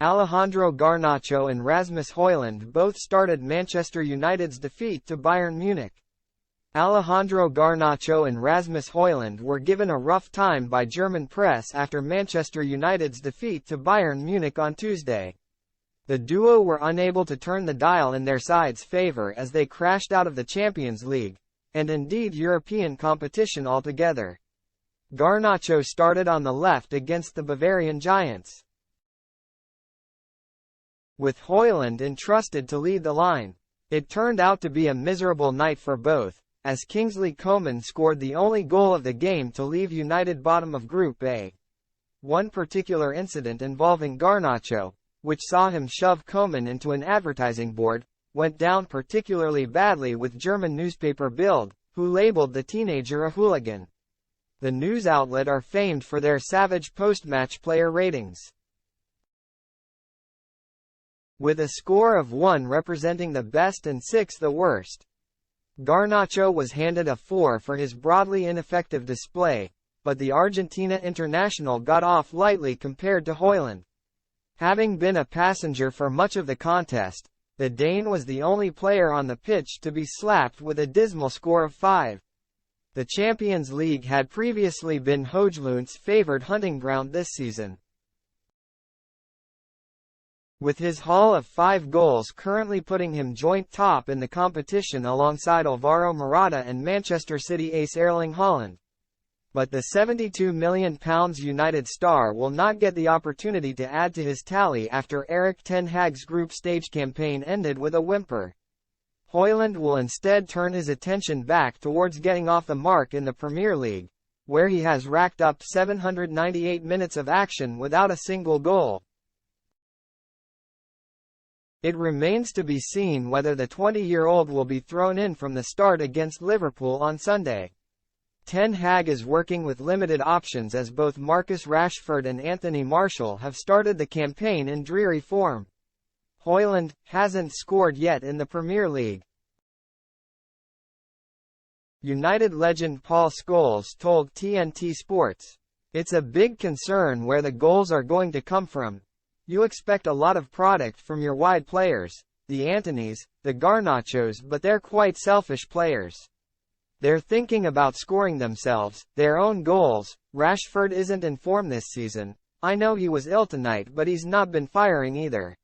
Alejandro Garnacho and Rasmus Hojlund both started Manchester United's defeat to Bayern Munich. Alejandro Garnacho and Rasmus Hojlund were given a rough time by German press after Manchester United's defeat to Bayern Munich on Tuesday. The duo were unable to turn the dial in their side's favour as they crashed out of the Champions League, and indeed European competition altogether. Garnacho started on the left against the Bavarian giants, with Hojlund entrusted to lead the line. It turned out to be a miserable night for both, as Kingsley Coman scored the only goal of the game to leave United bottom of Group A. One particular incident involving Garnacho, which saw him shove Coman into an advertising board, went down particularly badly with German newspaper Bild, who labeled the teenager a hooligan. The news outlet are famed for their savage post-match player ratings, with a score of 1 representing the best and 6 the worst. Garnacho was handed a 4 for his broadly ineffective display, but the Argentina international got off lightly compared to Hojlund. Having been a passenger for much of the contest, the Dane was the only player on the pitch to be slapped with a dismal score of 5. The Champions League had previously been Hojlund's favoured hunting ground this season, with his haul of 5 goals currently putting him joint top in the competition alongside Alvaro Morata and Manchester City ace Erling Haaland. But the £72 million United star will not get the opportunity to add to his tally after Erik ten Hag's group stage campaign ended with a whimper. Hojlund will instead turn his attention back towards getting off the mark in the Premier League, where he has racked up 798 minutes of action without a single goal. It remains to be seen whether the 20-year-old will be thrown in from the start against Liverpool on Sunday. Ten Hag is working with limited options as both Marcus Rashford and Anthony Martial have started the campaign in dreary form. Hojlund hasn't scored yet in the Premier League. United legend Paul Scholes told TNT Sports, "It's a big concern where the goals are going to come from. You expect a lot of product from your wide players, the Antonys, the Garnachos, but they're quite selfish players. They're thinking about scoring themselves, their own goals. Rashford isn't in form this season. I know he was ill tonight, but he's not been firing either.